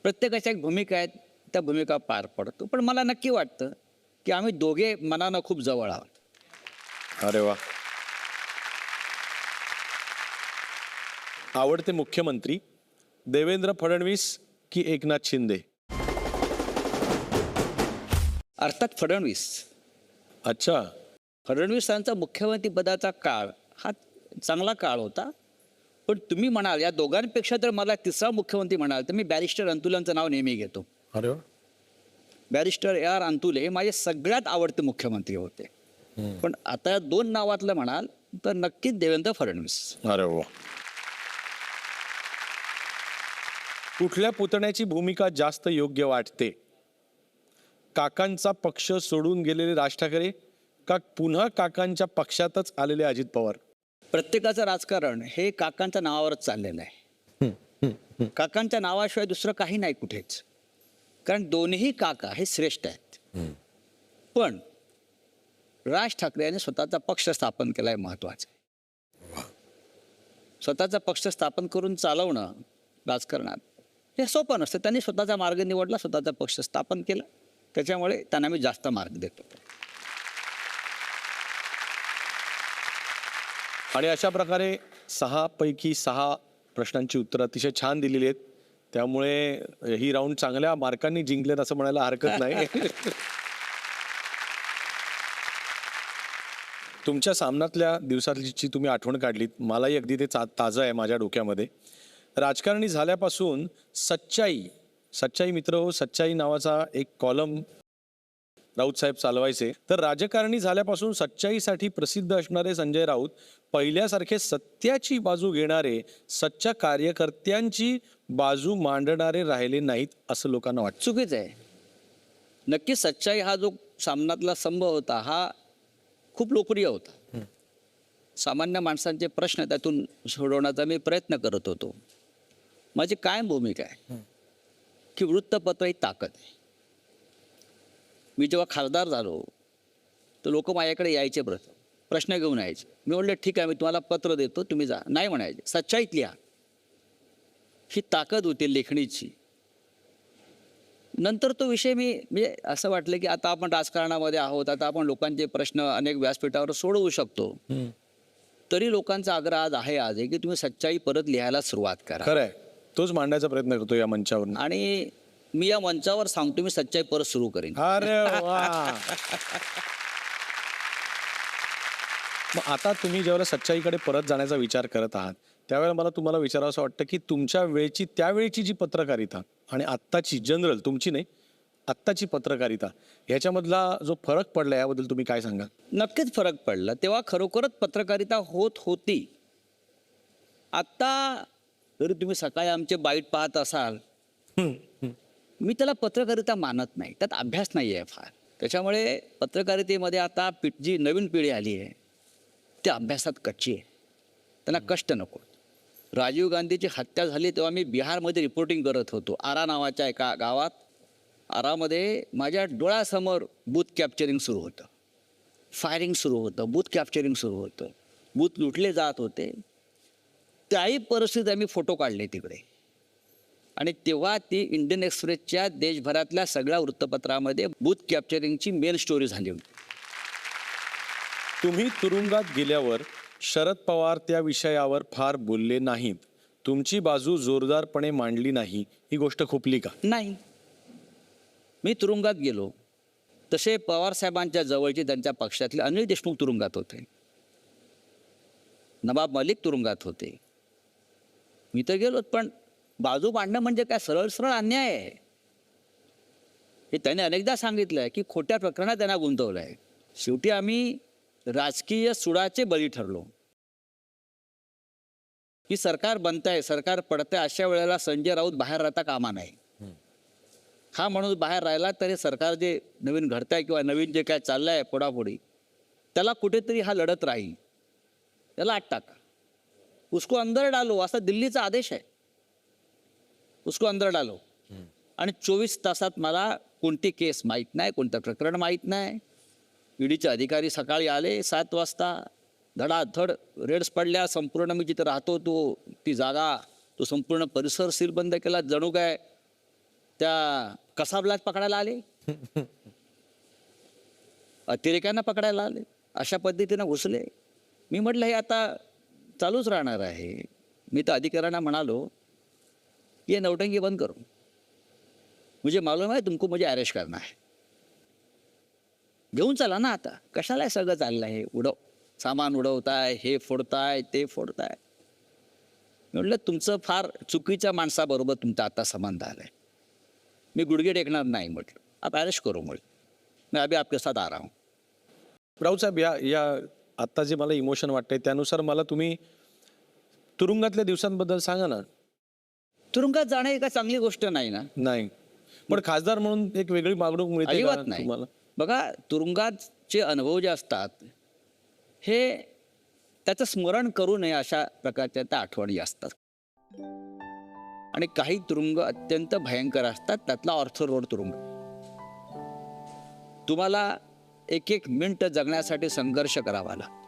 प्रत्येकाच्या एक भूमिका आहेत, त्या भूमिका पार पडतो. पण मला नक्की वाटतं की आम्ही दोघे मनानं खूप जवळ आहोत. अरे वा. आवडते मुख्यमंत्री देवेंद्र फडणवीस की एकनाथ शिंदे? अर्थात फडणवीस. अच्छा. फडणवीसांचा मुख्यमंत्रीपदाचा काळ हा चांगला काळ होता. पण तुम्ही म्हणाल या दोघांपेक्षा जर मला तिसरा मुख्यमंत्री म्हणाल तर मी बॅरिस्टर अंतुलांचं नाव नेहमी घेतो. अरे वा. बॅरिस्टर AR अंतुले हे माझे सगळ्यात आवडते मुख्यमंत्री होते. पण आता या दोन नावातलं म्हणाल तर नक्कीच देवेंद्र फडणवीस. अरे वा. कुठल्या पुतण्याची भूमिका जास्त योग्य वाटते? काकांचा पक्ष सोडून गेलेले राज ठाकरे का पुन्हा काकांच्या पक्षातच आलेले अजित पवार? प्रत्येकाचं राजकारण हे काकांच्या नावावरच चाललेलं आहे. काकांच्या नावाशिवाय दुसरं काही नाही कुठेच. कारण दोन्ही काका हे श्रेष्ठ आहेत. पण राज ठाकरे यांनी स्वतःचा पक्ष स्थापन केला आहे, महत्वाचं आहे. स्वतःचा पक्ष स्थापन करून चालवणं राजकारणात हे सोपं नसतं. त्यांनी स्वतःचा मार्ग निवडला, स्वतःचा पक्ष स्थापन केला, त्याच्यामुळे त्यांना मी जास्त मार्ग देतो. आणि अशा प्रकारे 6 पैकी 6 प्रश्नांची उत्तरं अतिशय छान दिलेली आहेत. त्यामुळे ही राऊंड चांगल्या मार्कांनी जिंकलेत असं म्हणायला हरकत नाही. तुमच्या सामन्यातल्या दिवसाची तुम्ही आठवण काढलीत. मलाही अगदी ते ताजं आहे माझ्या डोक्यामध्ये. राजकारणी झाल्यापासून सच्चाई मित्र हो सच्चाई नावाचा एक कॉलम राऊत साहेब चालवायचे. तर राजकारणी झाल्यापासून सच्चाईसाठी प्रसिद्ध असणारे संजय राऊत पहिल्यासारखे सत्याची बाजू घेणारे, सच्च्या कार्यकर्त्यांची बाजू मांडणारे राहिले नाहीत असं लोकांना वाटतं. चुकीचं आहे. नक्की सच्चाई हा जो सामन्यातला स्तंभ होता हा खूप लोकप्रिय होता. सामान्य माणसांचे प्रश्न त्यातून सोडवण्याचा मी प्रयत्न करत होतो. माझी कायम भूमिका आहे की वृत्तपत्र ही ताकद आहे. मी जेव्हा खासदार झालो तर लोक माझ्याकडे यायचे, प्रश्न घेऊन यायचे. मी म्हटलं ठीक आहे, मी तुम्हाला पत्र देतो, तुम्ही जा. नाही म्हणायचे, सच्चाईत लिहा. ही ताकद होती लेखणीची. नंतर तो विषय मी म्हणजे असं वाटलं की आता आपण राजकारणामध्ये आहोत, आता आपण लोकांचे प्रश्न अनेक व्यासपीठावर सोडवू शकतो. तरी लोकांचा आग्रह आज आहे की तुम्ही सच्चाई परत लिहायला सुरुवात करा. खरंय, तोच मांडण्याचा प्रयत्न करतो या मंचावर. आणि मी या मंचावर सांगतो मी सच्चाई परत सुरू करेन. अरे वा. मग आता तुम्ही ज्यावेळेला सच्चाईकडे परत जाण्याचा विचार करत आहात त्यावेळेला मला तुम्हाला विचारावं असं वाटतं की तुमच्या वेळची त्यावेळची जी पत्रकारिता आणि आत्ताची जनरल तुमची नाही आत्ताची पत्रकारिता ह्याच्यामधला जो फरक पडला याबद्दल तुम्ही काय सांगाल? नक्कीच फरक पडला. तेव्हा खरोखरच पत्रकारिता होत होती. आत्ता जरी तुम्ही सकाळी आमचे बाईट पाहत असाल, मी त्याला पत्रकारिता मानत नाही. त्यात अभ्यास नाही आहे फार. त्याच्यामुळे पत्रकारितेमध्ये आता जी नवीन पिढी आली आहे त्या अभ्यासात कच्ची आहे. त्यांना कष्ट नको. राजीव गांधीची हत्या झाली तेव्हा मी बिहारमध्ये रिपोर्टिंग करत होतो. आरा नावाच्या एका गावात. आरामध्ये माझ्या डोळ्यासमोर बूथ कॅप्चरिंग सुरू होतं, फायरिंग सुरू होतं, बूथ कॅप्चरिंग सुरू होतं, बूथ लुटले जात होते. त्याही परिस्थितीत आम्ही फोटो काढले तिकडे. आणि तेव्हा ती इंडियन एक्सप्रेसच्या देशभरातल्या सगळ्या वृत्तपत्रामध्ये बूथ कॅप्चरिंगची मेन स्टोरी झाली होती. तुम्ही तुरुंगात गेल्यावर शरद पवार त्या विषयावर फार बोलले नाहीत, तुमची बाजू जोरदारपणे मांडली नाही, ही गोष्ट खुपली का? नाही. मी तुरुंगात गेलो तसे पवार साहेबांच्या जवळचे त्यांच्या पक्षातले अनिल देशमुख तुरुंगात होते, नवाब मलिक तुरुंगात होते. मी तर गेलोच, पण बाजू मांडणं म्हणजे काय सरळ सरळ अन्याय आहे. हे त्याने अनेकदा सांगितलं आहे की खोट्या प्रकरणात त्यांना गुंतवलं आहे. शेवटी आम्ही राजकीय सुडाचे बळी ठरलो. की सरकार बनतंय, सरकार पडतंय, अशा वेळेला संजय राऊत बाहेर राहता कामा नाही. हा माणूस बाहेर राहिला तरी सरकार जे नवीन घडतंय किंवा नवीन जे काय चाललंय पुढापुढी त्याला कुठेतरी हा लढत राहील. त्याला आत टाका, उसको अंदर डालो, असा दिल्लीचा आदेश आहे. उसको अंदर डालो. आणि 24 तासात मला कोणती केस माहीत नाही, कोणतं प्रकरण माहीत नाही. ईडीचे अधिकारी सकाळी आले 7 वाजता, धडाधड रेड्स पडल्या. संपूर्ण मी जिथे राहतो ती जागा, तो संपूर्ण परिसर सीलबंद केला. जणू काय त्या कसाबलाच पकडायला आले, अतिरेक्यांना पकडायला आले. अशा पद्धतीनं घुसले. मी म्हटलं हे आता चालूच राहणार आहे. मी तर अधिकाऱ्यांना म्हणालो ये नौटंकी बंद करो, मुझे मालूम है तुमको मुझे अरेस्ट करना है. घेऊन चला ना आता, कशाला हे सगळं चाललं आहे, सामान उडवताय, हे फोडताय, ते फोडताय. म्हटलं तुमचं फार चुकीच्या माणसाबरोबर तुमचा आता संबंध आलाय. मी गुडघे टेकणार नाही म्हटलं. आप ॲरेस्ट करू म्हटलं. मैं अभी आपके साथ आ रहा हूँ. राऊत साहेब, या आत्ता जे मला इमोशन वाटतंय त्यानुसार मला तुम्ही तुरुंगातल्या दिवसांबद्दल सांगा ना. तुरुंगात जाणं ही काय चांगली गोष्ट नाही ना. नाही, पण खासदार म्हणून एक वेगळी मागणूक मिळते का अजिबात नाही. तुम्हाला? बघा, तुरुंगातचे अनुभव जे असतात हे त्याचं स्मरण करू नये अशा प्रकारच्या त्या आठवणी असतात. आणि काही तुरुंग अत्यंत भयंकर असतात. त्यातला ऑर्थर रोड तुरुंग. तुम्हाला एक एक मिनिट जगण्यासाठी संघर्ष करावा लागतो.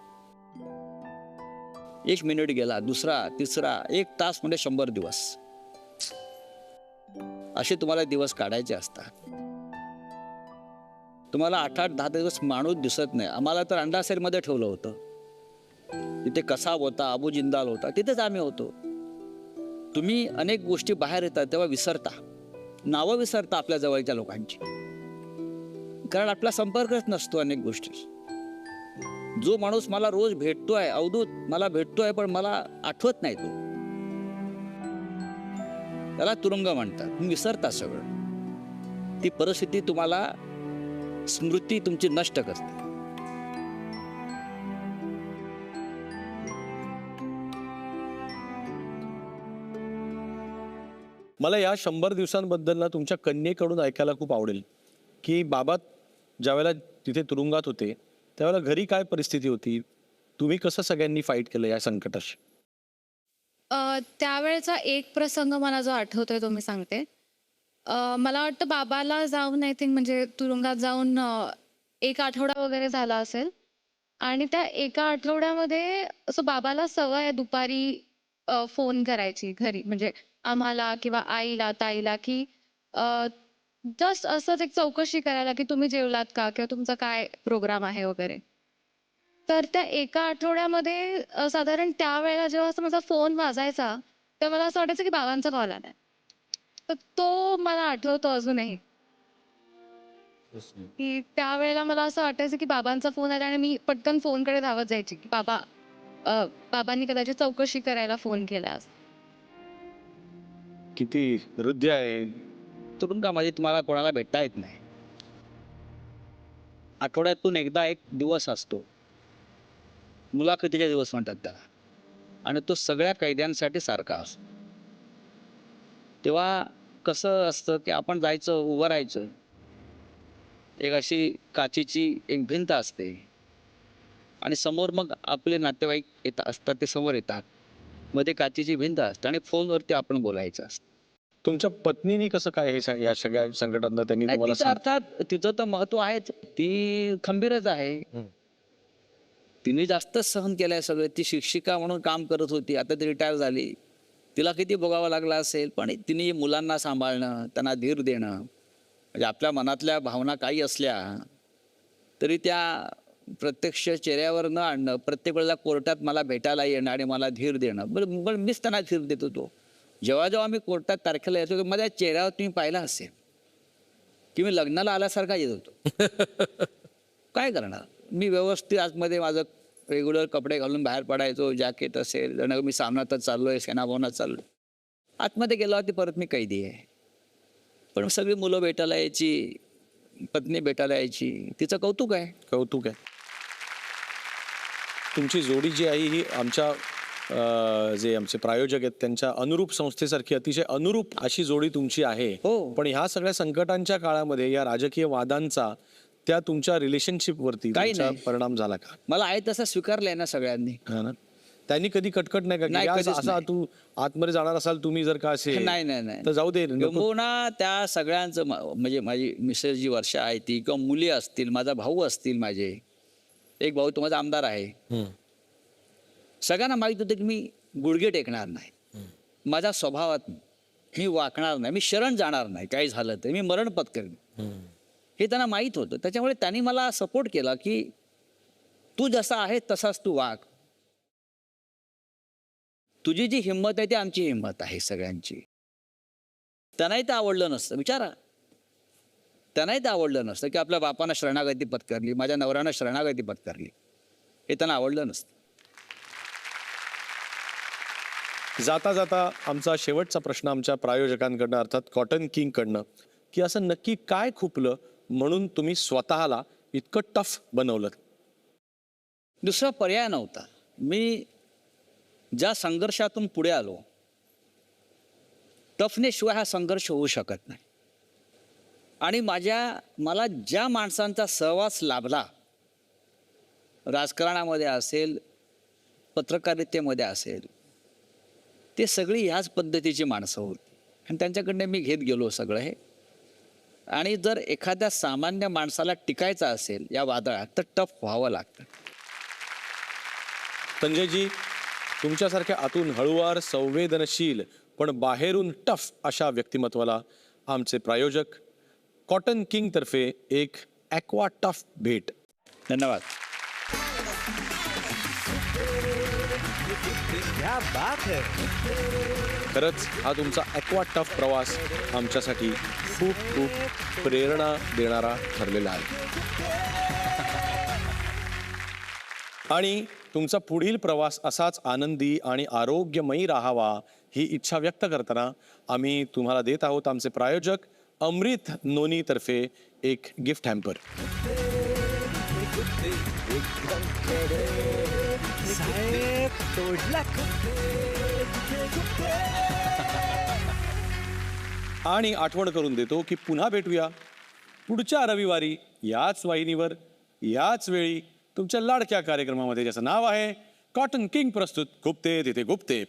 1 मिनिट गेला, दुसरा, तिसरा, 1 तास म्हणजे 100 दिवस असे तुम्हाला दिवस काढायचे असतात. तुम्हाला 8-10 दिवस माणूस दिसत नाही. आम्हाला तर अंडासेलमध्ये ठेवलं होतं. तिथे कसाब होता, अबू जिंदाल होता, तिथेच आम्ही होतो. तुम्ही अनेक गोष्टी बाहेर येतात तेव्हा विसरता, नावं विसरता आपल्या जवळच्या लोकांची, कारण आपला संपर्कच नसतो अनेक गोष्टी. जो माणूस मला रोज भेटतोय, अवधूत मला भेटतोय, पण मला आठवत नाही, तो त्याला तुरुंग म्हणतात. तुम्ही विसरता सगळं. ती परिस्थिती तुम्हाला स्मृती तुमची नष्ट करते. मला या 100 दिवसांबद्दल ना तुमच्या कन्येकडून ऐकायला खूप आवडेल की बाबा ज्यावेळेला तिथे तुरुंगात होते त्यावेळेला घरी काय परिस्थिती होती, तुम्ही कसं सगळ्यांनी फाईट केलं या संकटाशी? त्यावेळेचा एक प्रसंग मला जो आठवतोय तो मी सांगते. मला वाटतं बाबाला जाऊन आय थिंक म्हणजे तुरुंगात जाऊन 1 आठवडा वगैरे झाला असेल. आणि त्या 1 आठवड्यामध्ये असं बाबाला सवय आहे दुपारी फोन करायची घरी, म्हणजे आम्हाला किंवा आईला, ताईला, की जस्ट असंच एक चौकशी करायला की तुम्ही जेवलात का किंवा तुमचा काय प्रोग्राम आहे वगैरे. तर त्या 1 आठवड्यामध्ये साधारण त्यावेळेला जेव्हा असं माझा फोन वाजायचा तेव्हा मला असं वाटायचं की बाबांचा कॉल आलाय. तर तो मला आठवतो अजूनही, की त्यावेळेला मला असं वाटायचं की बाबांचा फोन आला आणि मी पटकन फोनकडे धावत जायची की बाबांनी कदाचित चौकशी करायला फोन केला. किती हृदय आहे. तुरुंगामध्ये तुम्हाला कोणाला भेटता येत नाही. आठवड्यातून एकदा एक दिवस असतो, मुलाखतीचे दिवस म्हणतात त्याला, आणि तो सगळ्या कैद्यांसाठी सारखा असतो. तेव्हा कसं असतं की आपण जायचं, उभं राहायचं. एक अशी काचीची एक भिंत असते आणि समोर मग आपले नातेवाईक असतात, ते समोर येतात. मध्ये काचीची भिंत असते आणि फोनवरती आपण बोलायचं असतं. तुमच्या पत्नीने कसं काय या सगळ्या संकटांना त्यांनी नाही, तुम्हाला तिचं अर्थात तिचं तर महत्व आहेच. ती खंबीरच आहे. तिने जास्तच सहन केलंय सगळं. ती शिक्षिका म्हणून काम करत होती, आता ती रिटायर झाली. तिला किती भोगावं लागलं असेल, पण तिने मुलांना सांभाळणं, त्यांना धीर देणं, म्हणजे आपल्या मनातल्या भावना काही असल्या तरी त्या प्रत्यक्ष चेहऱ्यावर न आणणं, प्रत्येक वेळेला कोर्टात मला भेटायला येणं आणि मला धीर देणं. बरं, मीच त्यांना धीर देत होतो. जेव्हा जेव्हा मी कोर्टात तारखेला येतो, माझ्या चेहऱ्यावर तुम्ही पाहिला असेल की मी लग्नाला आल्यासारखा येत होतो. काय करणार, मी व्यवस्थित आतमध्ये माझं रेग्युलर कपडे घालून बाहेर पडायचो. जॅकेट असेल, जण मी सामनातच चाललोय, सेनाभवनात चाललोय. आतमध्ये गेल्यावरती परत मी कैदी आहे. पण सगळी मुलं भेटायला यायची, पत्नी भेटायला यायची. तिचं कौतुक आहे. कौतुक आहे. तुमची जोडी जी आहे ही आमच्या जे आमचे प्रायोजक आहेत त्यांच्या अनुरूप संस्थेसारखी अतिशय अनुरूप अशी जोडी तुमची आहे. हो. पण ह्या सगळ्या संकटांच्या काळामध्ये या राजकीय वादांचा त्या तुमच्या रिलेशनशिप वरती काही तुमचा नाही. परिणाम झाला का? मला आहे तसं स्वीकारलंय ना सगळ्यांनी. हा ना. त्यांनी कधी कटकट नाही का की नाही, "या, कधीच असं नाही. तू आतमध्ये जाणार असाल तुम्ही जर का असेल नाही नाही नाही तर जाऊ दे नको." किंबहुना त्या सगळ्यांचं म्हणजे माझी मिसेस जी वर्षा आहे ती, किंवा मुली असतील, माझा भाऊ असतील, माझे एक भाऊ तो माझा आमदार आहे. सगळ्यांना माहित होतं की मी गुडघे टेकणार नाही. माझ्या स्वभावात मी वाकणार नाही, मी शरण जाणार नाही. काही झालं तर मी मरण पत्करेन, हे त्यांना माहीत होतं. त्याच्यामुळे त्यांनी मला सपोर्ट केला की तू जसा आहे तसाच तू वाग. तुझी जी हिंमत आहे ती आमची हिंमत आहे सगळ्यांची. त्यांनाही ते आवडलं नसतं. विचारा, त्यांनाही ते आवडलं नसतं की आपल्या बापानं शरणागती पत्करली, माझ्या नवऱ्यानं शरणागती पत्करली, हे त्यांना आवडलं नसतं. जाता जाता आमचा शेवटचा प्रश्न आमच्या प्रायोजकांकडनं अर्थात कॉटन किंगकडनं, की असं नक्की काय खुपलं म्हणून तुम्ही स्वतःला इतकं टफ बनवलं? दुसरा पर्याय नव्हता. मी ज्या संघर्षातून पुढे आलो, टफनेशिवाय हा संघर्ष होऊ शकत नाही. आणि मला ज्या माणसांचा सहवास लाभला, राजकारणामध्ये असेल, पत्रकारितेमध्ये असेल, ते सगळी ह्याच पद्धतीची माणसं होती आणि त्यांच्याकडनं मी घेत गेलो सगळं हे. आणि जर एखाद्या सामान्य माणसाला टिकायचं असेल या वादळात, तर टफ व्हावं लागतं. संजयजी, तुमच्यासारख्या आतून हळुवार, संवेदनशील पण बाहेरून टफ अशा व्यक्तिमत्वाला आमचे प्रायोजक कॉटन किंग तर्फे एक ॲक्वा टफ भेट. धन्यवाद. खरंच हा तुमचा ॲक्वा टफ प्रवास आमच्यासाठी खूप खूप प्रेरणा देणारा ठरलेला आहे. आणि तुमचा पुढील प्रवास असाच आनंदी आणि आरोग्यमयी राहावा ही इच्छा व्यक्त करताना आम्ही तुम्हाला देत आहोत आमचे प्रायोजक अमृत नोनी तर्फे एक गिफ्ट हॅम्पर. आणि आठवण करून देतो की पुन्हा भेटूया पुढच्या रविवारी याच वाहिनीवर याच वेळी तुमच्या लाडक्या कार्यक्रमामध्ये, ज्याचं नाव आहे कॉटन किंग प्रस्तुत गुप्ते तिथे गुप्ते.